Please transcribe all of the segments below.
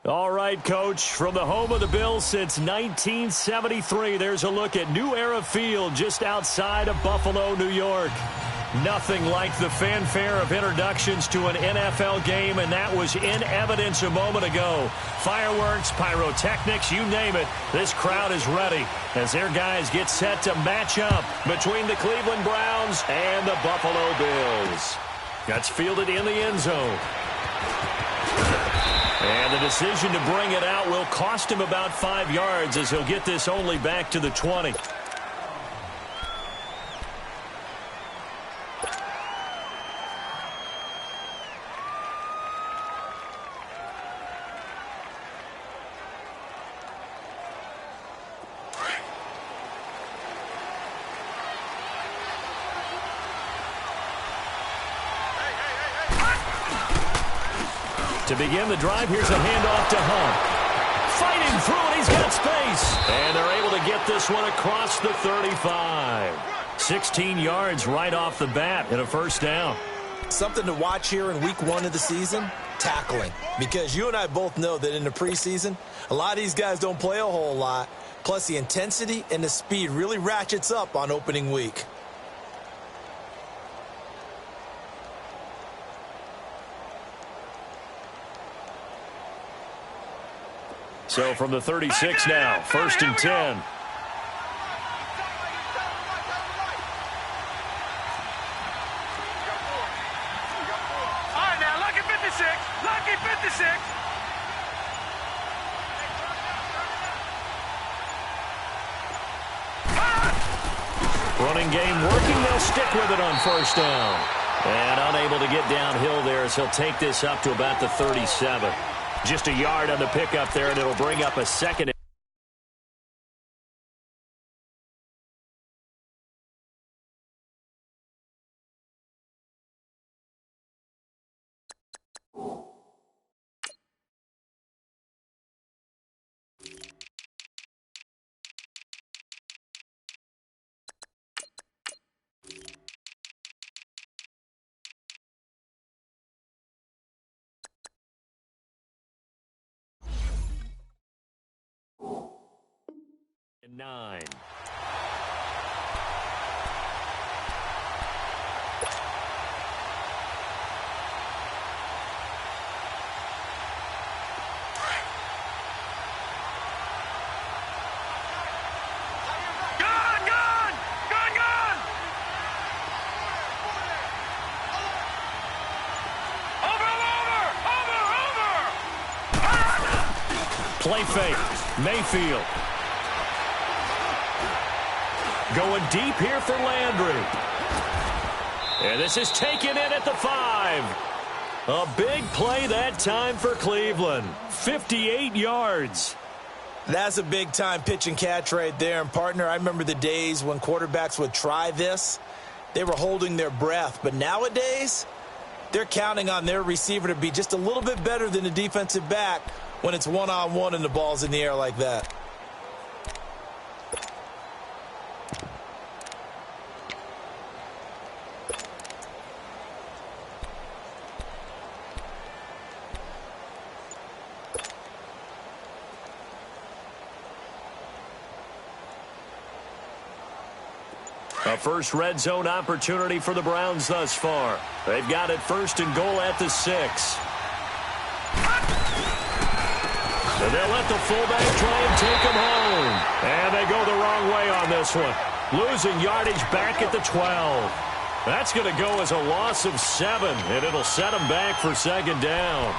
All right, Coach, from the home of the Bills since 1973, there's a look at New Era Field just outside of Buffalo, New York. Nothing like the fanfare of introductions to an NFL game, and that was in evidence a moment ago. Fireworks, pyrotechnics, you name it, this crowd is ready as their guys get set to match up between the Cleveland Browns and the Buffalo Bills. That's fielded in the end zone. And the decision to bring it out will cost him about 5 yards as he'll get this only back to the 20. To begin the drive, here's a handoff to Hunt. Fighting through it, he's got space. And they're able to get this one across the 35. 16 yards right off the bat and a first down. Something to watch here in week 1 of the season, tackling. Because you and I both know that in the preseason, a lot of these guys don't play a whole lot. Plus the intensity and the speed really ratchets up on opening week. So from the 36 now, 1st and 10. All right, now, lucky 56. Lucky 56. Running game working. They'll stick with it on 1st down. And unable to get downhill there as he'll take this up to about the 37. Just a yard on the pickup there, and it'll bring up a second. And 9. Play fake. Mayfield. Going deep here for Landry. And this is taken in at the 5. A big play that time for Cleveland. 58 yards. That's a big-time pitch and catch right there. And, partner, I remember the days when quarterbacks would try this. They were holding their breath. But nowadays, they're counting on their receiver to be just a little bit better than the defensive back when it's one-on-one and the ball's in the air like that. A first red zone opportunity for the Browns thus far. They've got it 1st and goal at the 6. And they'll let the fullback try and take him home. And they go the wrong way on this one. Losing yardage back at the 12. That's going to go as a loss of 7, and it'll set them back for 2nd down.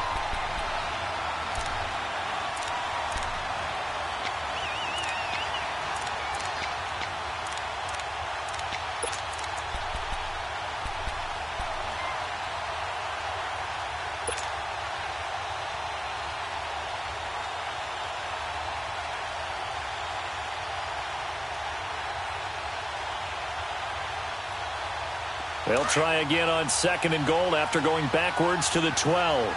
They'll try again on 2nd and goal after going backwards to the 12.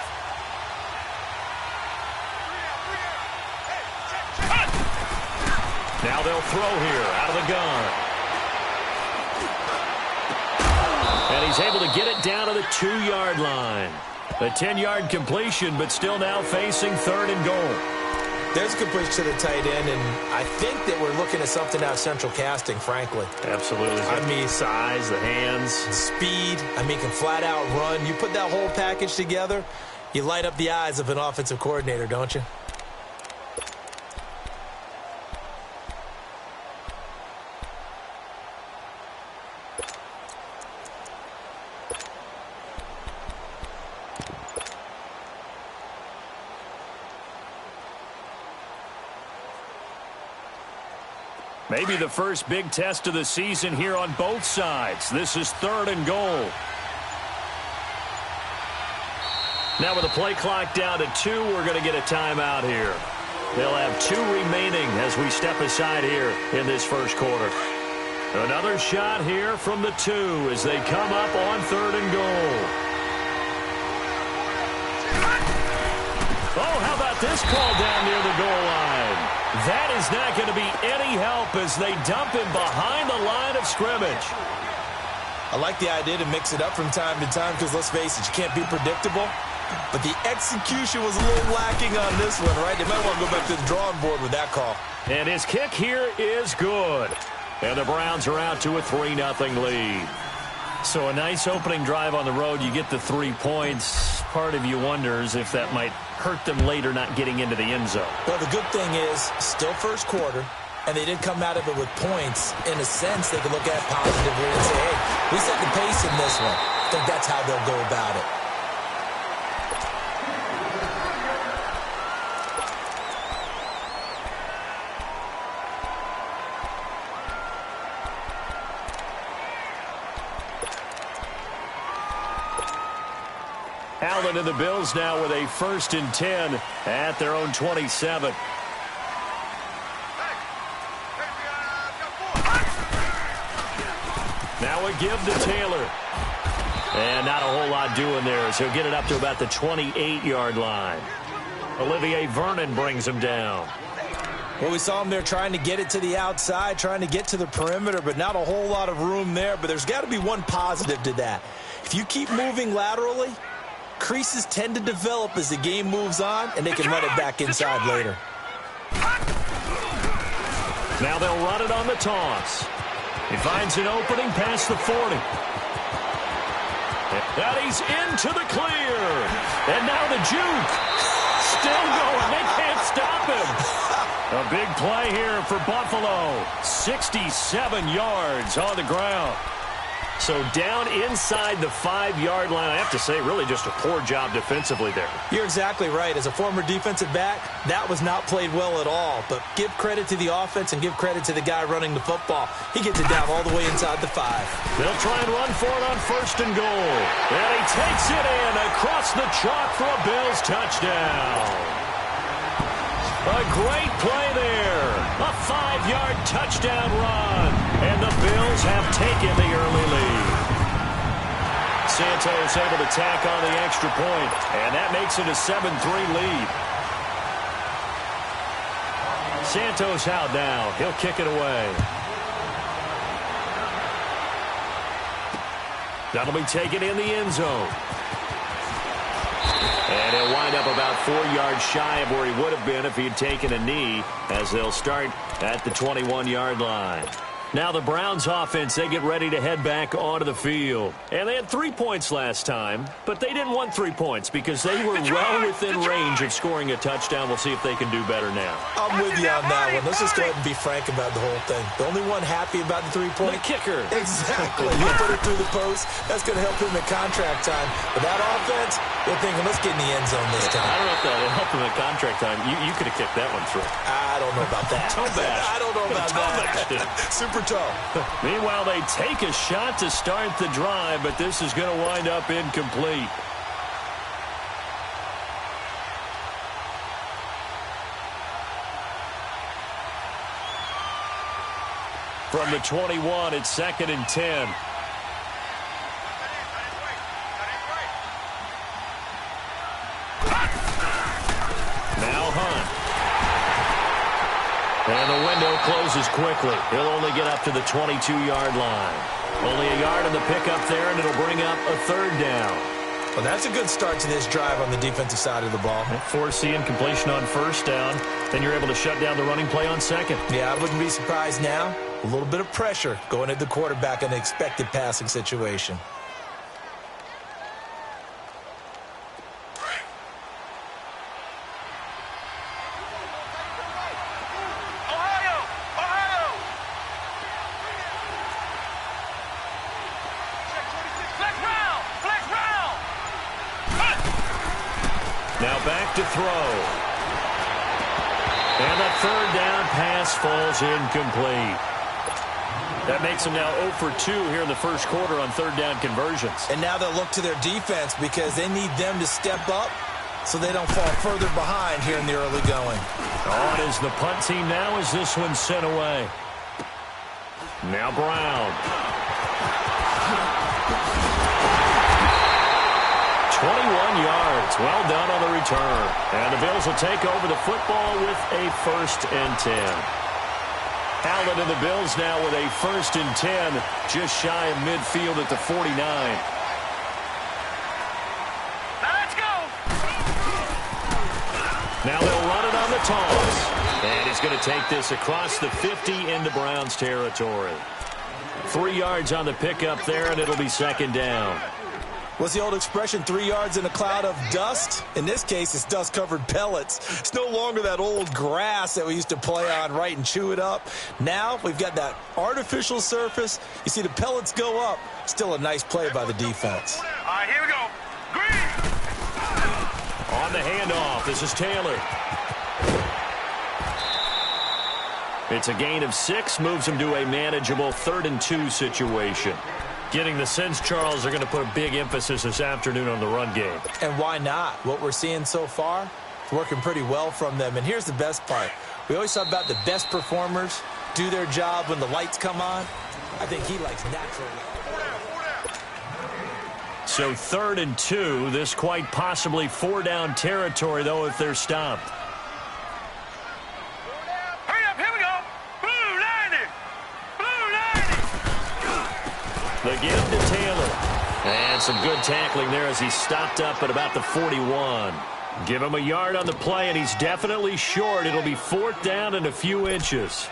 Now they'll throw here out of the gun. And he's able to get it down to the 2-yard line. A 10-yard completion, but still now facing 3rd and goal. There's a completion to the tight end, and I think that we're looking at something out of Central Casting, frankly. Absolutely. I mean, size, the hands. Speed. I mean, can flat out run. You put that whole package together, you light up the eyes of an offensive coordinator, don't you? Maybe the first big test of the season here on both sides. This is 3rd and goal. Now with the play clock down to 2, we're going to get a timeout here. They'll have 2 remaining as we step aside here in this first quarter. Another shot here from the 2 as they come up on 3rd and goal. Oh, how about this call down near the goal line? That is not going to be any help as they dump him behind the line of scrimmage. I like the idea to mix it up from time to time because, let's face it, you can't be predictable. But the execution was a little lacking on this one, right? They might want to go back to the drawing board with that call. And his kick here is good. And the Browns are out to a 3-0 lead. So a nice opening drive on the road. You get the 3 points. Part of you wonders if that might hurt them later not getting into the end zone. Well, the good thing is, still first quarter, and they did come out of it with points. In a sense, they can look at positively and say, hey, we set the pace in this one. I think that's how they'll go about it. Allen and the Bills now with a 1st and 10 at their own 27. Now a give to Taylor. And not a whole lot doing there as he'll get it up to about the 28-yard line. Olivier Vernon brings him down. Well, we saw him there trying to get it to the outside, trying to get to the perimeter, but not a whole lot of room there. But there's got to be one positive to that. If you keep moving laterally, creases tend to develop as the game moves on, and they can run it back inside later. Now they'll run it on the toss. He finds an opening past the 40. And he's into the clear. And now the juke. Still going. They can't stop him. A big play here for Buffalo. 67 yards on the ground. So down inside the 5-yard line. I have to say, really just a poor job defensively there. You're exactly right. As a former defensive back, that was not played well at all. But give credit to the offense and give credit to the guy running the football. He gets it down all the way inside the 5. They'll try and run for it on 1st and goal. And he takes it in across the chalk for a Bills touchdown. A great play there. A 5-yard touchdown run. And the Bills have taken the early lead. Santos able to tack on the extra point. And that makes it a 7-3 lead. Santos out now. He'll kick it away. That'll be taken in the end zone. And he'll wind up about 4 yards shy of where he would have been if he had taken a knee, as they'll start at the 21-yard line. Now the Browns offense, they get ready to head back onto the field. And they had 3 points last time, but they didn't want 3 points because they were well within range of scoring a touchdown. We'll see if they can do better now. I'm with you on that one. Let's just go ahead and be frank about the whole thing. The only one happy about the 3-point? The kicker. Exactly. You put it through the post. That's going to help him at contract time. But that offense, they're thinking, let's get in the end zone this time. I don't know if that helped him at contract time. You could have kicked that one through. I don't know about that. Toe bash. I don't know about that. Super toe. Meanwhile, they take a shot to start the drive, but this is going to wind up incomplete. From the 21, it's 2nd and 10. Now Hunt. And the window closes quickly. He'll only get up to the 22-yard line. Only a yard in the pickup there, and it'll bring up a 3rd down. Well, that's a good start to this drive on the defensive side of the ball. Forcing completion on first down. Then you're able to shut down the running play on second. Yeah, I wouldn't be surprised now. A little bit of pressure going at the quarterback in the expected passing situation. Now back to throw. And the third down pass falls incomplete. That makes them now 0 for 2 here in the first quarter on third down conversions. And now they'll look to their defense because they need them to step up so they don't fall further behind here in the early going. On is the punt team now as this one's sent away. Now Brown. 21 yards. Well done on the return. And the Bills will take over the football with a 1st and 10. Allen and the Bills now with a 1st and 10, just shy of midfield at the 49. Now let's go. Now they'll run it on the toss. And he's going to take this across the 50 into Browns territory. 3 yards on the pickup there, and it'll be 2nd down. What's the old expression, 3 yards in a cloud of dust? In this case, it's dust-covered pellets. It's no longer that old grass that we used to play on, right, and chew it up. Now we've got that artificial surface. You see the pellets go up. Still a nice play by the defense. All right, here we go. Green. On the handoff, this is Taylor. It's a gain of 6, moves him to a manageable 3rd and 2 situation. Getting the sense, Charles, they're going to put a big emphasis this afternoon on the run game. And why not? What we're seeing so far is working pretty well from them. And here's the best part. We always talk about the best performers do their job when the lights come on. I think he likes natural. So 3rd and 2, this quite possibly 4-down territory, though, if they're stopped. Hurry up, here we go. Blue 90. Blue 90. The give to Taylor. And some good tackling there as he stopped up at about the 41. Give him a yard on the play, and he's definitely short. It'll be 4th down and a few inches.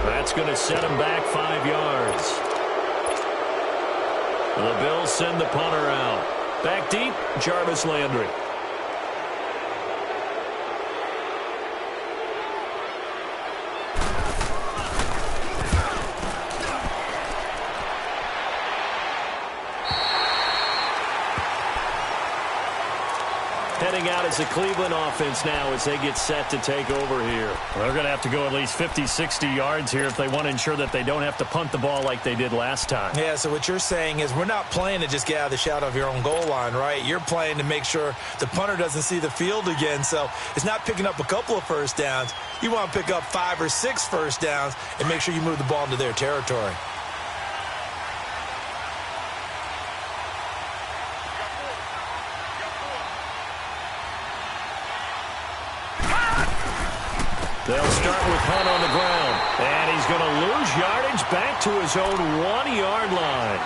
That's going to set him back 5 yards. The Bills send the punter out. Back deep, Jarvis Landry. Heading out as the Cleveland offense now as they get set to take over here. Well, they're going to have to go at least 50, 60 yards here if they want to ensure that they don't have to punt the ball like they did last time. Yeah, so what you're saying is we're not playing to just get out of the shadow of your own goal line, right? You're playing to make sure the punter doesn't see the field again. So it's not picking up a couple of first downs. You want to pick up 5 or 6 first downs and make sure you move the ball into their territory. They'll start with Hunt on the ground. And he's going to lose yardage back to his own 1-yard line.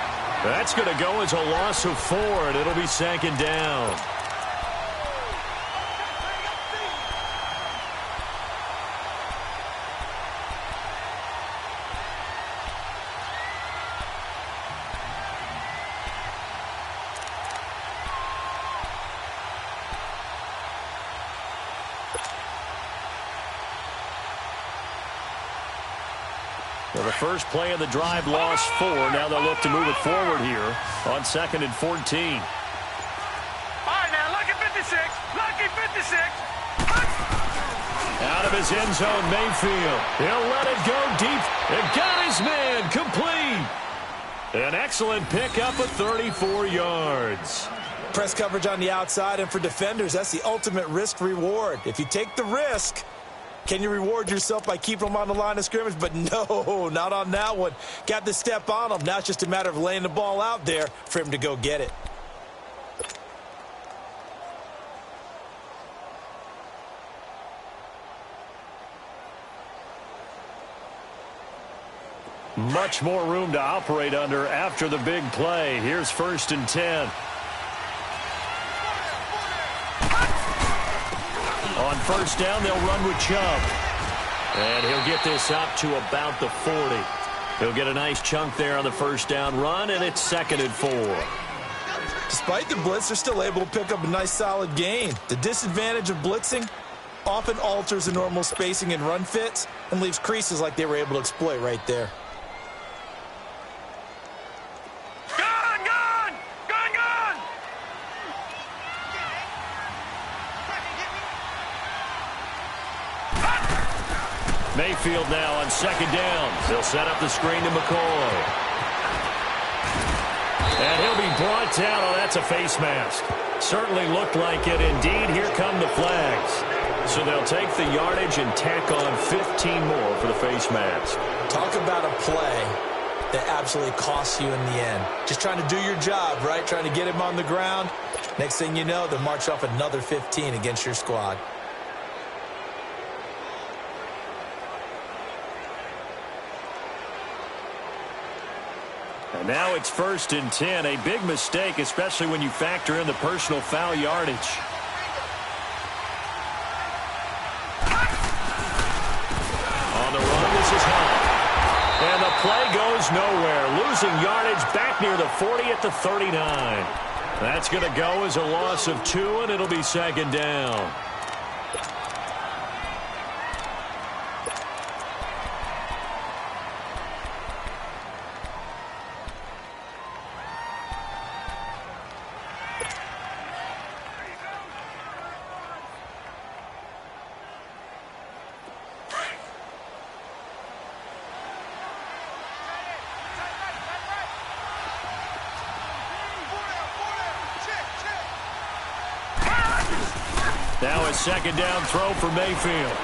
That's going to go as a loss of 4, and it'll be 2nd down. Well, the first play of the drive lost 4. Now they'll look to move it forward here on 2nd and 14. All right, now, lucky 56. Lucky 56. Out of his end zone, Mayfield. He'll let it go deep. And got his man complete. An excellent pickup of 34 yards. Press coverage on the outside, and for defenders, that's the ultimate risk-reward. If you take the risk, can you reward yourself by keeping them on the line of scrimmage? But no, not on that one. Got to step on them. Now it's just a matter of laying the ball out there for him to go get it. Much more room to operate under after the big play. Here's 1st and 10. On 1st down, they'll run with Chubb. And he'll get this up to about the 40. He'll get a nice chunk there on the 1st down run, and it's 2nd and 4. Despite the blitz, they're still able to pick up a nice solid gain. The disadvantage of blitzing often alters the normal spacing and run fits and leaves creases like they were able to exploit right there. Mayfield now on 2nd down. They'll set up the screen to McCoy. And he'll be brought down. Oh, that's a face mask. Certainly looked like it. Indeed, here come the flags. So they'll take the yardage and tack on 15 more for the face mask. Talk about a play that absolutely costs you in the end. Just trying to do your job, right? Trying to get him on the ground. Next thing you know, they'll march off another 15 against your squad. And now it's 1st and 10. A big mistake, especially when you factor in the personal foul yardage. On the run, this is Hunt. And the play goes nowhere. Losing yardage back near the 40 at the 39. That's going to go as a loss of 2, and it'll be 2nd down. Now a 2nd down throw for Mayfield.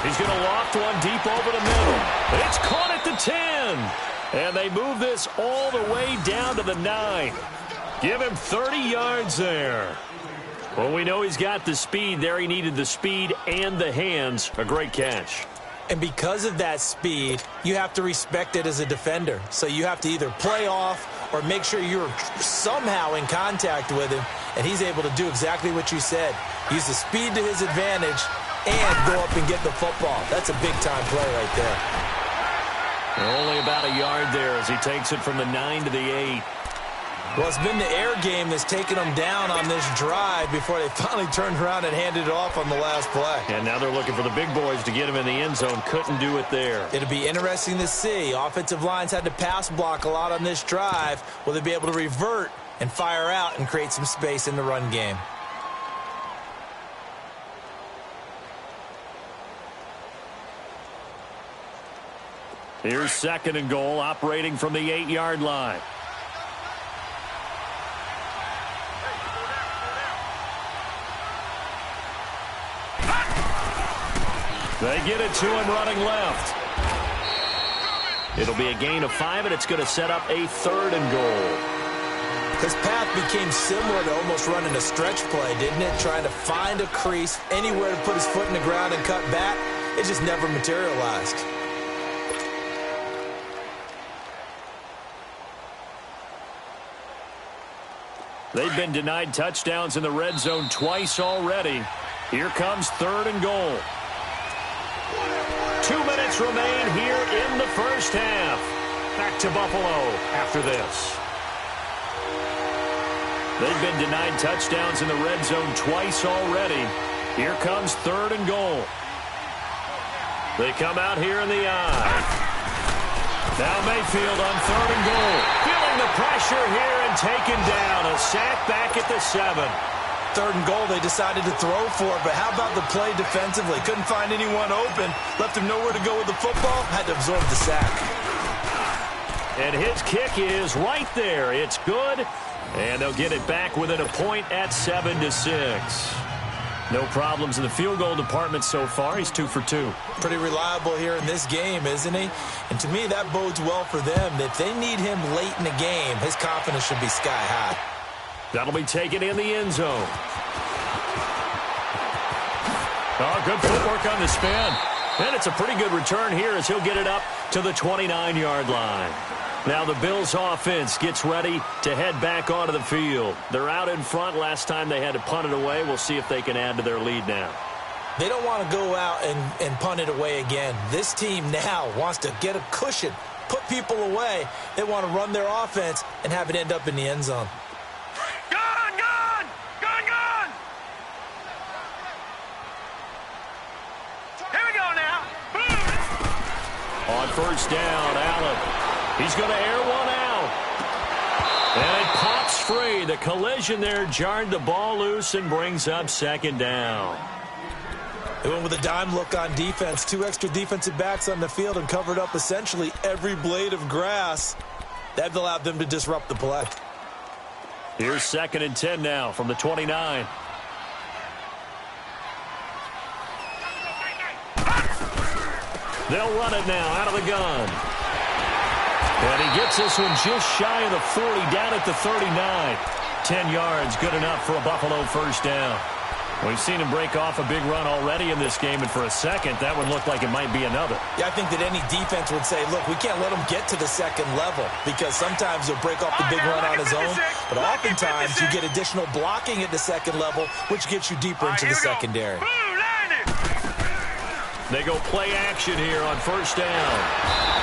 He's going to loft one deep over the middle. It's caught at the 10. And they move this all the way down to the 9. Give him 30 yards there. Well, we know he's got the speed there. He needed the speed and the hands. A great catch. And because of that speed, you have to respect it as a defender. So you have to either play off or make sure you're somehow in contact with him. And he's able to do exactly what you said. Use the speed to his advantage and go up and get the football. That's a big-time play right there. Only about a yard there as he takes it from the 9 to the 8. Well, it's been the air game that's taken them down on this drive before they finally turned around and handed it off on the last play. And now they're looking for the big boys to get him in the end zone. Couldn't do it there. It'll be interesting to see. Offensive lines had to pass block a lot on this drive. Will they be able to revert and fire out and create some space in the run game? Here's 2nd and goal, operating from the 8-yard line. They get it to him running left. It'll be a gain of 5, and it's going to set up a 3rd and goal. His path became similar to almost running a stretch play, didn't it? Trying to find a crease, anywhere to put his foot in the ground and cut back. It just never materialized. They've been denied touchdowns in the red zone twice already. Here comes 3rd and goal. 2 minutes remain here in the first half. Back to Buffalo after this. They've been denied touchdowns in the red zone twice already. Here comes 3rd and goal. They come out here in the eye. Now Mayfield on 3rd and goal. Feeling the pressure here and taken down. A sack back at the 7. 3rd and goal, they decided to throw for it, but how about the play defensively? Couldn't find anyone open, left him nowhere to go with the football, had to absorb the sack. And his kick is right there. It's good. And they'll get it back within a point at 7-6. No problems in the field goal department so far. He's 2 for 2. Pretty reliable here in this game, isn't he? And to me, that bodes well for them. If they need him late in the game, his confidence should be sky high. That'll be taken in the end zone. Oh, good footwork on the spin. And it's a pretty good return here as he'll get it up to the 29-yard line. Now the Bills offense gets ready to head back onto the field. They're out in front. Last time they had to punt it away. We'll see if they can add to their lead now. They don't want to go out and punt it away again. This team now wants to get a cushion, put people away. They want to run their offense and have it end up in the end zone. Gone, gone! Gone, gone! Here we go now. Boom! On first down, Allen. He's going to air one out. And it pops free. The collision there jarred the ball loose and brings up second down. They went with a dime look on defense. 2 extra defensive backs on the field and covered up essentially every blade of grass. That allowed them to disrupt the play. Here's 2nd and 10 now from the 29. They'll run it now out of the gun. And he gets this one just shy of the 40, down at the 39. 10 yards, good enough for a Buffalo first down. We've seen him break off a big run already in this game, and for a second, that one looked like it might be another. Yeah, I think that any defense would say, look, we can't let him get to the second level because sometimes he'll break off the big run on his own, but oftentimes you get additional blocking at the second level, which gets you deeper into the secondary. They go play action here on first down.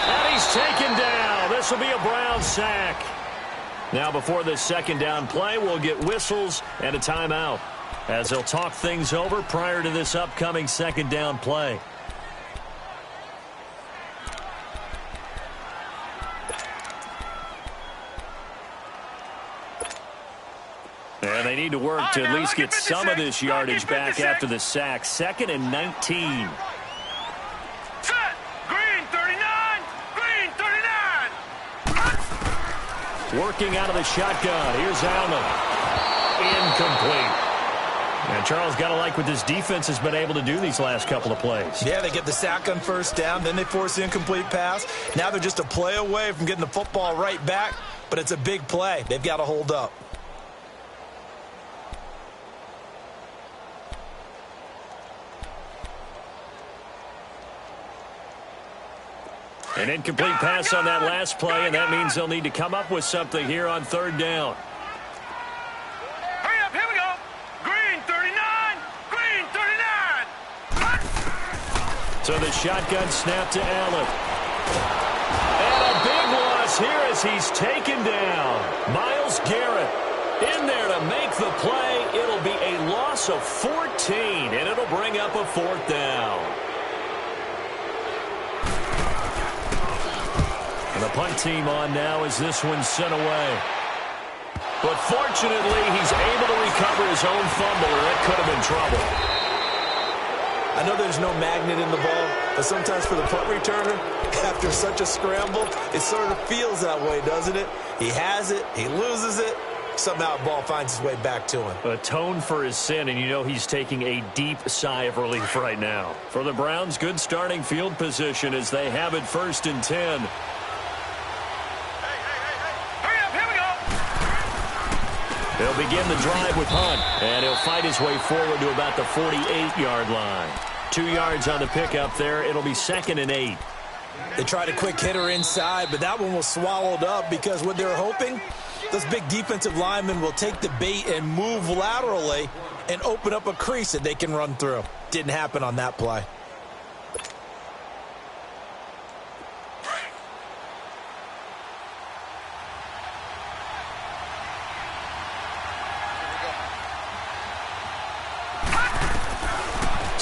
And he's taken down. This will be a Brown sack. Now before this second down play, we'll get whistles and a timeout as they'll talk things over prior to this upcoming second down play. And they need to work to at least get some of this yardage back after the sack. 2nd and 19. Set! Green 39! Green 39! Working out of the shotgun. Here's Allen. Incomplete. And Charles, got to like what this defense has been able to do these last couple of plays. Yeah, they get the sack on first down, then they force the incomplete pass. Now they're just a play away from getting the football right back, but it's a big play. They've got to hold up. An incomplete pass on that last play, and that means they'll need to come up with something here on third down. Hurry up, here we go! Green 39! Green 39! So the shotgun snap to Allen. And a big loss here as he's taken down. Myles Garrett in there to make the play. It'll be a loss of 14, and it'll bring up a fourth down. And the punt team on now as this one's sent away. But fortunately, he's able to recover his own fumble, or it could have been trouble. I know there's no magnet in the ball, but sometimes for the punt returner, after such a scramble, it sort of feels that way, doesn't it? He has it, he loses it, somehow the ball finds its way back to him. Atone for his sin, and you know he's taking a deep sigh of relief right now. For the Browns, good starting field position as they have it 1st and 10. He'll begin the drive with Hunt, and he'll fight his way forward to about the 48-yard line. 2 yards on the pickup there. It'll be 2nd and 8. They tried a quick hitter inside, but that one was swallowed up because what they're hoping, those big defensive linemen will take the bait and move laterally and open up a crease that they can run through. Didn't happen on that play.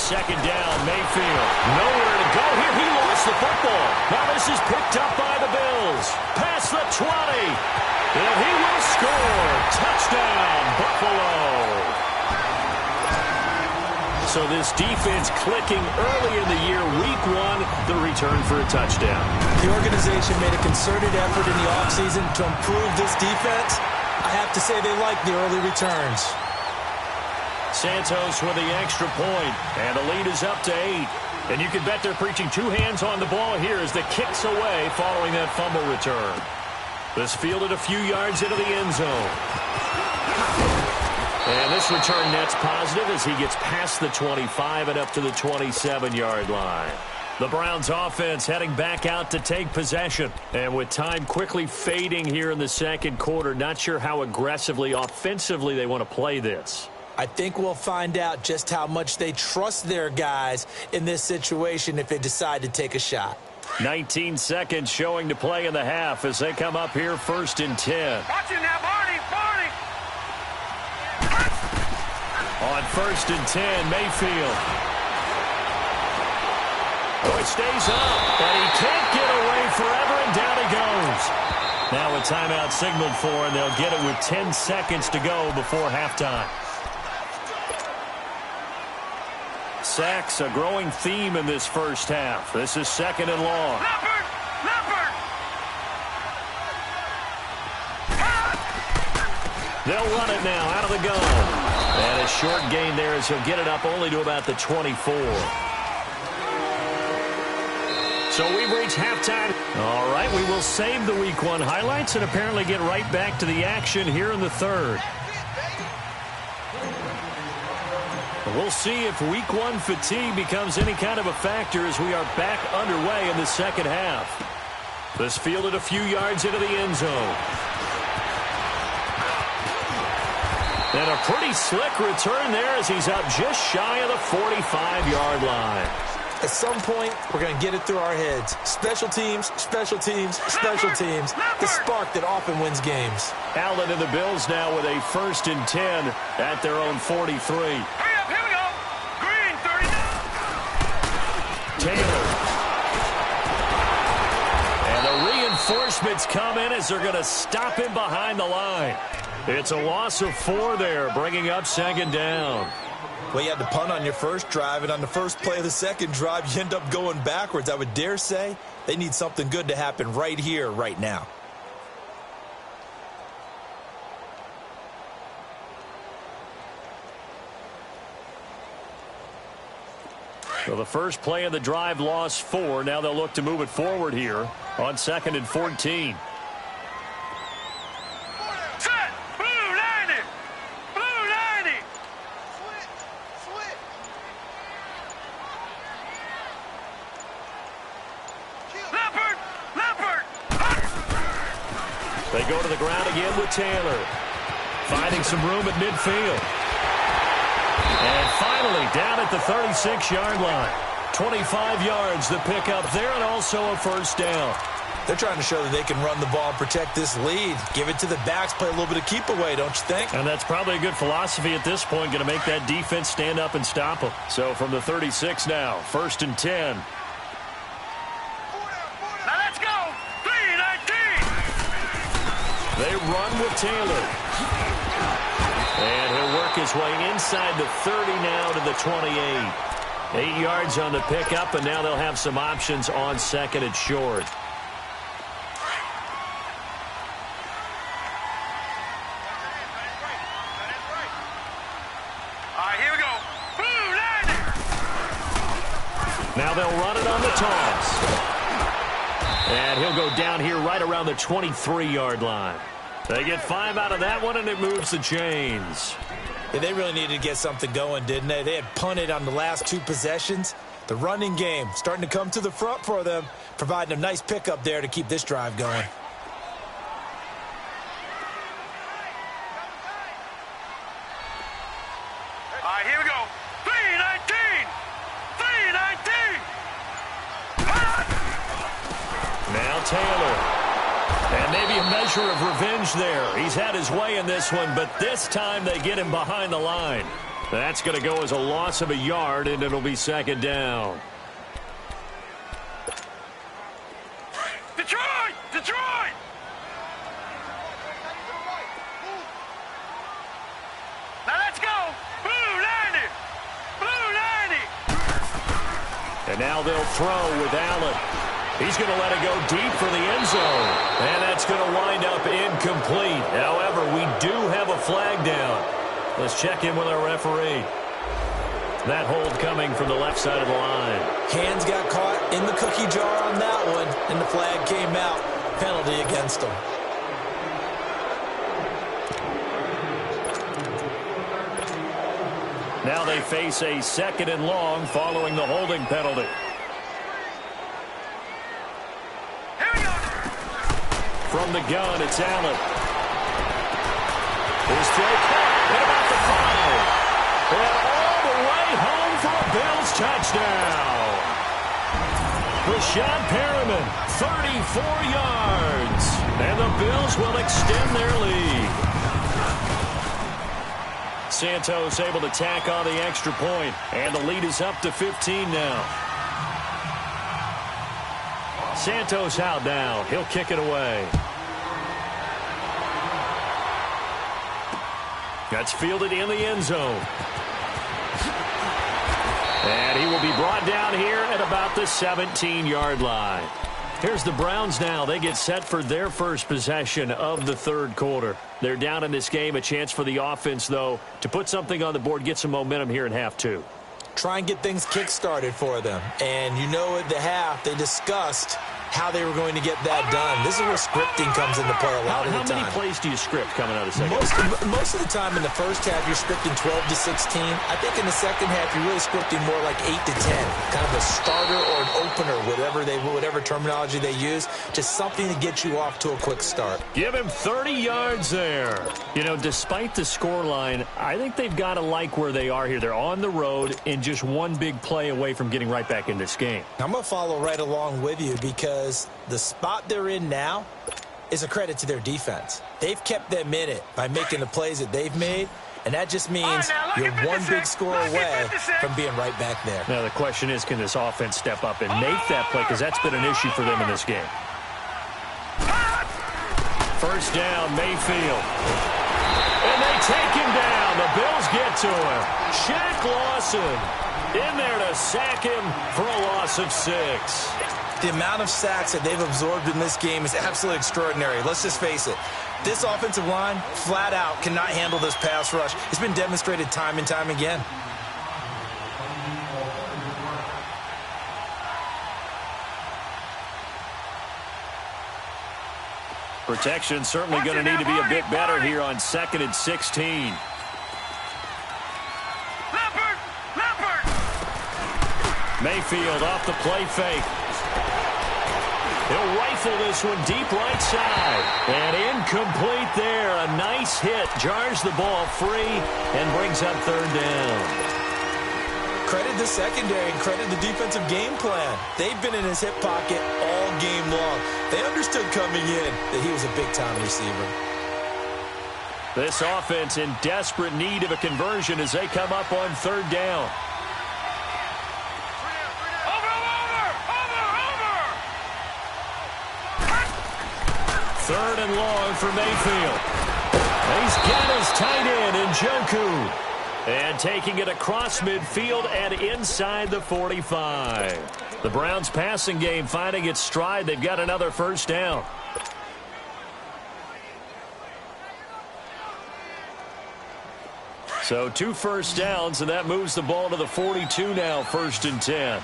Second down, Mayfield. Nowhere to go here. He lost the football. Now this is picked up by the Bills. Past the 20. And he will score. Touchdown, Buffalo. So So this defense clicking early in the year, week one, the return for a touchdown. The organization made a concerted effort in the offseason to improve this defense. I have to say they like the early returns. Santos with the extra point, and the lead is up to 8. And you can bet they're preaching two hands on the ball here as the kick's away following that fumble return. This fielded a few yards into the end zone. And this return net's positive as he gets past the 25 and up to the 27-yard line. The Browns offense heading back out to take possession. And with time quickly fading here in the second quarter, not sure how aggressively, offensively they want to play this. I think we'll find out just how much they trust their guys in this situation if they decide to take a shot. 19 seconds showing to play in the half as they come up here 1st and 10. Watching now, Barney, Barney. On 1st and 10, Mayfield. Oh, it stays up, but he can't get away forever, and down he goes. Now a timeout signaled for, and they'll get it with 10 seconds to go before halftime. Sacks, a growing theme in this first half. This is 2nd and long. Leopard, Leopard. They'll run it now out of the gun. And a short gain there as he'll get it up only to about the 24. So we've reached halftime. All right, we will save the Week 1 highlights and apparently get right back to the action here in the third. We'll see if Week 1 fatigue becomes any kind of a factor as we are back underway in the second half. This fielded a few yards into the end zone. And a pretty slick return there as he's up just shy of the 45-yard line. At some point, we're going to get it through our heads. Special teams, special teams, special teams. The spark that often wins games. Allen and the Bills now with a 1st and 10 at their own 43. Hurry up, here we go. Green, 39. Taylor. And the reinforcements come in as they're going to stop him behind the line. It's a loss of 4 there, bringing up 2nd down. Well, you had to punt on your first drive, and on the first play of the second drive, you end up going backwards. I would dare say they need something good to happen right here, right now. So the first play of the drive lost 4. Now they'll look to move it forward here on 2nd and 14. Set. Blue 90. Blue 90. Leopard, Leopard. They go to the ground again with Taylor. Finding some room at midfield. And finally down at the 36-yard line. 25 yards the pickup there, and also a 1st down. They're trying to show that they can run the ball and protect this lead. Give it to the backs, play a little bit of keep away, don't you think? And that's probably a good philosophy at this point, going to make that defense stand up and stop them. So from the 36 now, 1st and 10. Now let's go. 3-19. They run with Taylor. And he'll work his way inside the 30 now to the 28. 8 yards on the pickup, and now they'll have some options on 2nd and short. All right, here we go. Blue 90. Now they'll run it on the toss. And he'll go down here right around the 23-yard line. They get 5 out of that one, and it moves the chains. Yeah, they really needed to get something going, didn't they? They had punted on the last 2 possessions. The running game starting to come to the front for them, providing a nice pickup there to keep this drive going. All right, here we go. 3-19. 3-19. Now Taylor. And maybe a measure of revenge there. He's had his way in this one, but this time they get him behind the line. That's going to go as a loss of a yard, and it'll be 2nd down. Detroit! Detroit! Now let's go! Blue 90! Blue 90! And now they'll throw with Allen. He's going to let it go deep for the end zone. And that's going to wind up incomplete. However, we do have a flag down. Let's check in with our referee. That hold coming from the left side of the line. Hands got caught in the cookie jar on that one, and the flag came out. Penalty against him. Now they face a 2nd and long following the holding penalty. From the gun, it's Allen. His throw caught at about the 5. And all the way home for a Bills touchdown. Rashad Perriman, 34 yards. And the Bills will extend their lead. Santos able to tack on the extra point. And the lead is up to 15 now. Santos out now. He'll kick it away. That's fielded in the end zone. And he will be brought down here at about the 17-yard line. Here's the Browns now. They get set for their first possession of the 3rd quarter. They're down in this game. A chance for the offense, though, to put something on the board, get some momentum here in half 2. Try and get things kick-started for them. And you know at the half, they discussed how they were going to get that done. This is where scripting comes into play a lot of the time. How many plays do you script coming out of the second? Most of the time in the first half, you're scripting 12 to 16. I think in the second half, you're really scripting more like 8 to 10. Kind of a starter or an opener, whatever terminology they use. Just something to get you off to a quick start. Give him 30 yards there. You know, despite the scoreline, I think they've got to like where they are here. They're on the road and just one big play away from getting right back in this game. I'm going to follow right along with you because the spot they're in now is a credit to their defense. They've kept them in it by making the plays that they've made, and that just means you're one big score away from being right back there. Now the question is, can this offense step up and make that play, because that's been an issue for them in this game. First down, Mayfield. And they take him down. The Bills get to him. Shaq Lawson in there to sack him for a loss of 6. The amount of sacks that they've absorbed in this game is absolutely extraordinary. Let's just face it. This offensive line, flat out, cannot handle this pass rush. It's been demonstrated time and time again. Protection certainly going to need to be a bit better here on 2nd and 16. Mayfield off the play fake. He'll rifle this one deep right side. And incomplete there. A nice hit. Jars the ball free and brings up 3rd down. Credit the secondary and credit the defensive game plan. They've been in his hip pocket all game long. They understood coming in that he was a big-time receiver. This offense in desperate need of a conversion as they come up on 3rd down. Third and long for Mayfield. He's got his tight end, Njoku. And taking it across midfield and inside the 45. The Browns passing game finding its stride. They've got another first down. So 2 first downs, and that moves the ball to the 42 now, 1st and 10.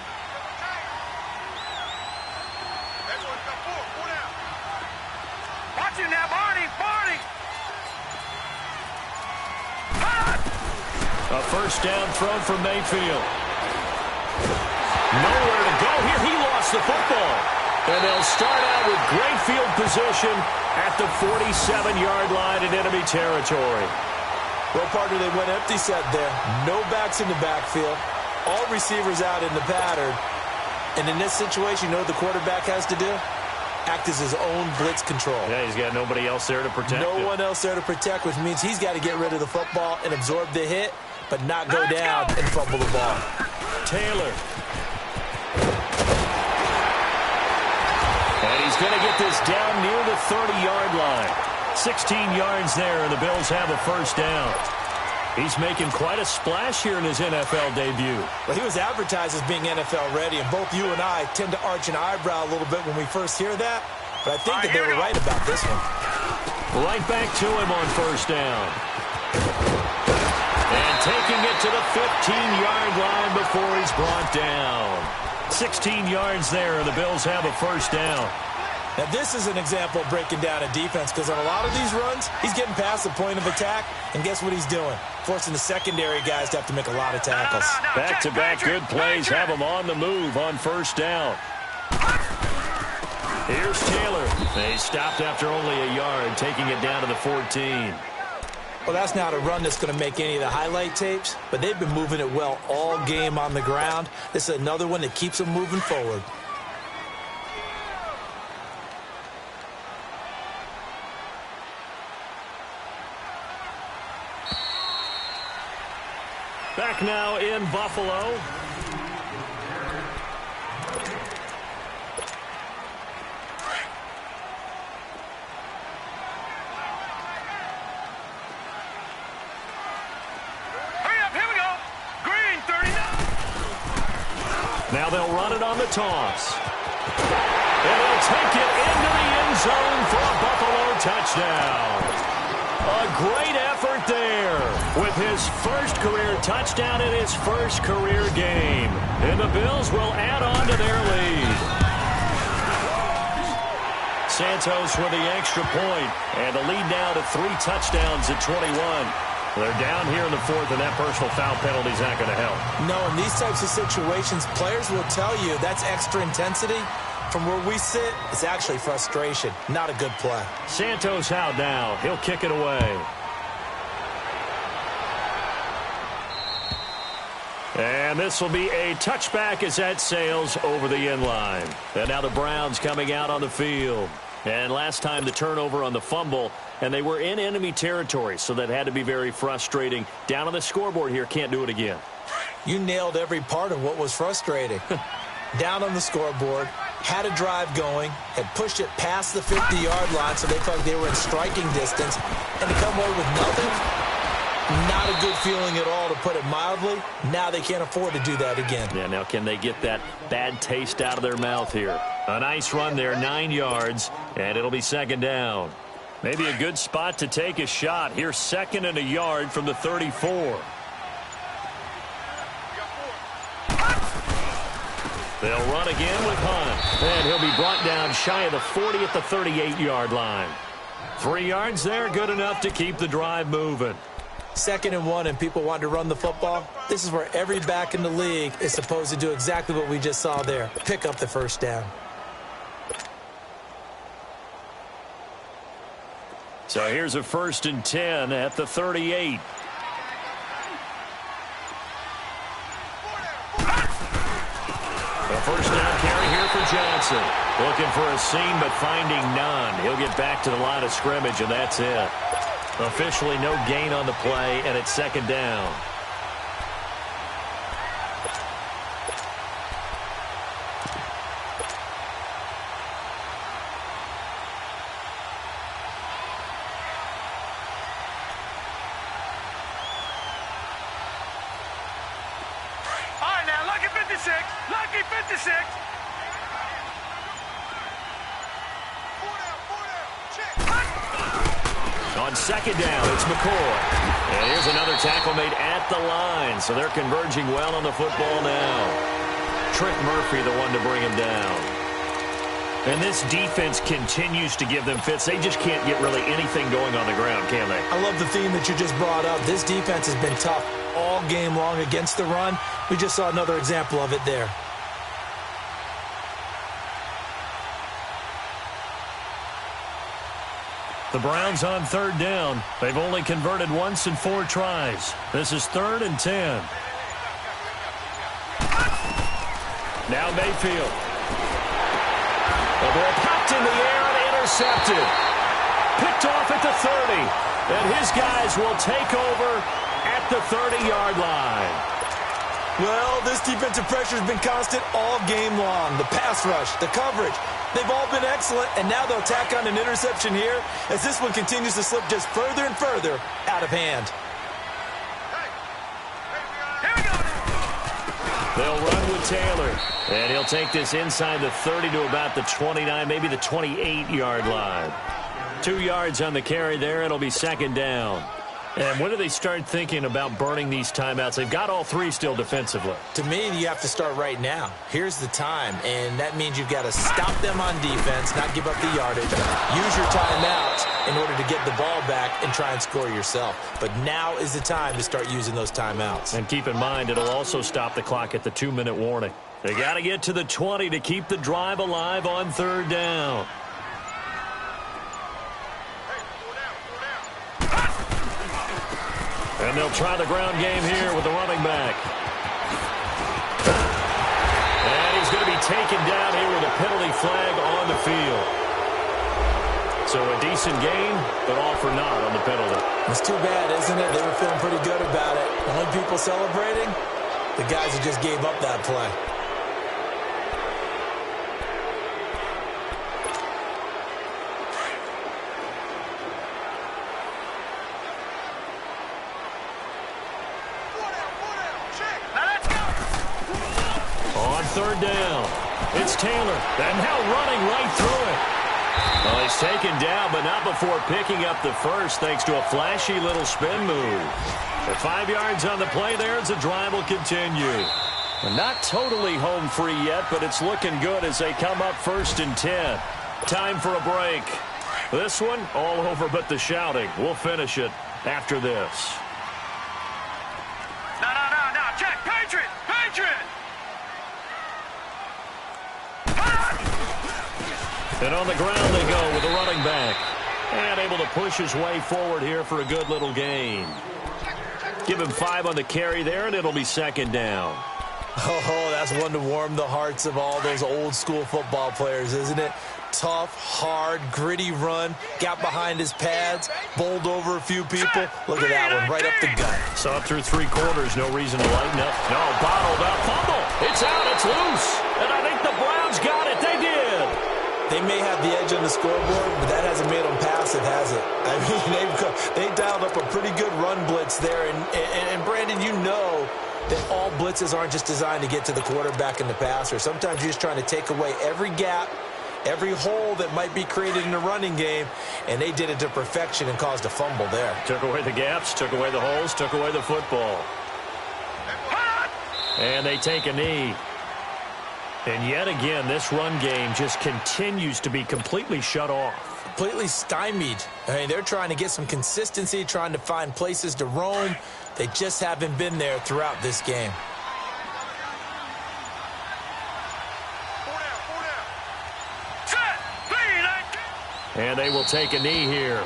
A first down throw from Mayfield. Nowhere to go here. He lost the football. And they'll start out with great field position at the 47-yard line in enemy territory. Well, partner, they went empty set there. No backs in the backfield. All receivers out in the pattern. And in this situation, you know what the quarterback has to do? Act as his own blitz control. Yeah, he's got nobody else there to protect him. No one else there to protect, which means he's got to get rid of the football and absorb the hit, but not go down and fumble the ball. Taylor. And he's going to get this down near the 30-yard line. 16 yards there, and the Bills have a first down. He's making quite a splash here in his NFL debut. Well, he was advertised as being NFL ready, and both you and I tend to arch an eyebrow a little bit when we first hear that. But I think that they were right about this one. Right back to him on first down. And taking it to the 15-yard line before he's brought down. 16 yards there, and the Bills have a first down. Now, this is an example of breaking down a defense, because on a lot of these runs, he's getting past the point of attack, and guess what he's doing? Forcing the secondary guys to have to make a lot of tackles. Back-to-back good plays have him on the move on first down. Here's Taylor. They stopped after only a yard, taking it down to the 14. Well, that's not a run that's going to make any of the highlight tapes, but they've been moving it well all game on the ground. This is another one that keeps them moving forward. Back now in Buffalo. Now they'll run it on the toss. And they'll take it into the end zone for a Buffalo touchdown. A great effort there with his first career touchdown in his first career game. And the Bills will add on to their lead. Santos with the extra point, and the lead now to 3 touchdowns at 21. They're down here in the fourth, and that personal foul penalty is not going to help. No, in these types of situations, players will tell you that's extra intensity. From where we sit, it's actually frustration. Not a good play. Santos out now. He'll kick it away. And this will be a touchback as that sails over the end line. And now the Browns coming out on the field. And last time the turnover on the fumble, and they were in enemy territory, so that had to be very frustrating. Down on the scoreboard here, can't do it again. You nailed every part of what was frustrating. Down on the scoreboard, had a drive going, had pushed it past the 50-yard line, so they felt like they were in striking distance, and to come away with nothing, not a good feeling at all, to put it mildly. Now they can't afford to do that again. Yeah, now can they get that bad taste out of their mouth here? A nice run there, 9 yards, and it'll be second down. Maybe a good spot to take a shot. Here's 2nd and a yard from the 34. They'll run again with Hunt, and he'll be brought down shy of the 40 at the 38-yard line. 3 yards there, good enough to keep the drive moving. 2nd and 1, and people want to run the football. This is where every back in the league is supposed to do exactly what we just saw there. Pick up the first down. So here's a 1st and 10 at the 38. The first down carry here for Johnson. Looking for a seam, but finding none. He'll get back to the line of scrimmage, and that's it. Officially no gain on the play, and it's second down. All right, now, lucky 56. Lucky 56. On second down, it's McCoy. And here's another tackle made at the line. So they're converging well on the football now. Trent Murphy, the one to bring him down. And this defense continues to give them fits. They just can't get really anything going on the ground, can they? I love the theme that you just brought up. This defense has been tough all game long against the run. We just saw another example of it there. The Browns on third down. They've only converted once in 4 tries. This is 3rd and 10. Now Mayfield. The ball popped in the air and intercepted. Picked off at the 30. And his guys will take over at the 30-yard line. Well, this defensive pressure has been constant all game long. The pass rush, the coverage, they've all been excellent, and now they'll tack on an interception here as this one continues to slip just further and further out of hand. They'll run with Taylor. And he'll take this inside the 30 to about the 29, maybe the 28-yard line. 2 yards on the carry there. It'll be second down. And when do they start thinking about burning these timeouts? They've got all three still defensively. To me, you have to start right now. Here's the time, and that means you've got to stop them on defense, not give up the yardage, use your timeouts in order to get the ball back and try and score yourself. But now is the time to start using those timeouts. And keep in mind, it'll also stop the clock at the 2-minute warning. They got to get to the 20 to keep the drive alive on third down. And they'll try the ground game here with the running back. And he's going to be taken down here with a penalty flag on the field. So a decent gain, but all for naught on the penalty. It's too bad, isn't it? They were feeling pretty good about it. Only people celebrating, the guys who just gave up that play. Third down. It's Taylor. And now running right through it. Well, he's taken down, but not before picking up the first thanks to a flashy little spin move. The 5 yards on the play there as the drive will continue. And not totally home free yet, but it's looking good as they come up 1st and 10. Time for a break. This one, all over but the shouting. We'll finish it after this. No. Check. Patriot. And on the ground they go with the running back. And able to push his way forward here for a good little gain. Give him 5 on the carry there, and it'll be second down. Oh, that's one to warm the hearts of all those old school football players, isn't it? Tough, hard, gritty run. Got behind his pads, bowled over a few people. Look at that one, right up the gut. Saw it through 3 quarters, no reason to lighten up. No, bottled up, fumble. It's out, it's loose. And I think the Browns got it. They did. They may have the edge on the scoreboard, but that hasn't made them passive, has it? I mean, they dialed up a pretty good run blitz there. And Brandon, you know that all blitzes aren't just designed to get to the quarterback and the passer. Sometimes you're just trying to take away every gap, every hole that might be created in the running game, and they did it to perfection and caused a fumble there. Took away the gaps, took away the holes, took away the football. And they take a knee. And yet again, this run game just continues to be completely shut off. Completely stymied. I mean, they're trying to get some consistency, trying to find places to roam. They just haven't been there throughout this game. And they will take a knee here.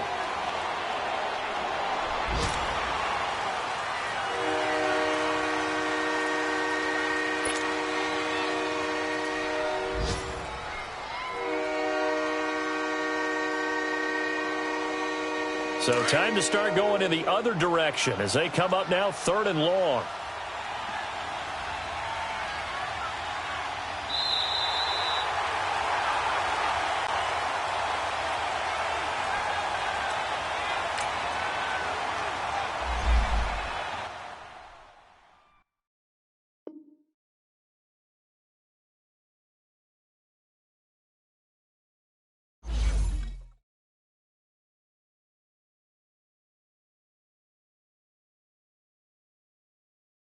So time to start going in the other direction as they come up now 3rd and long.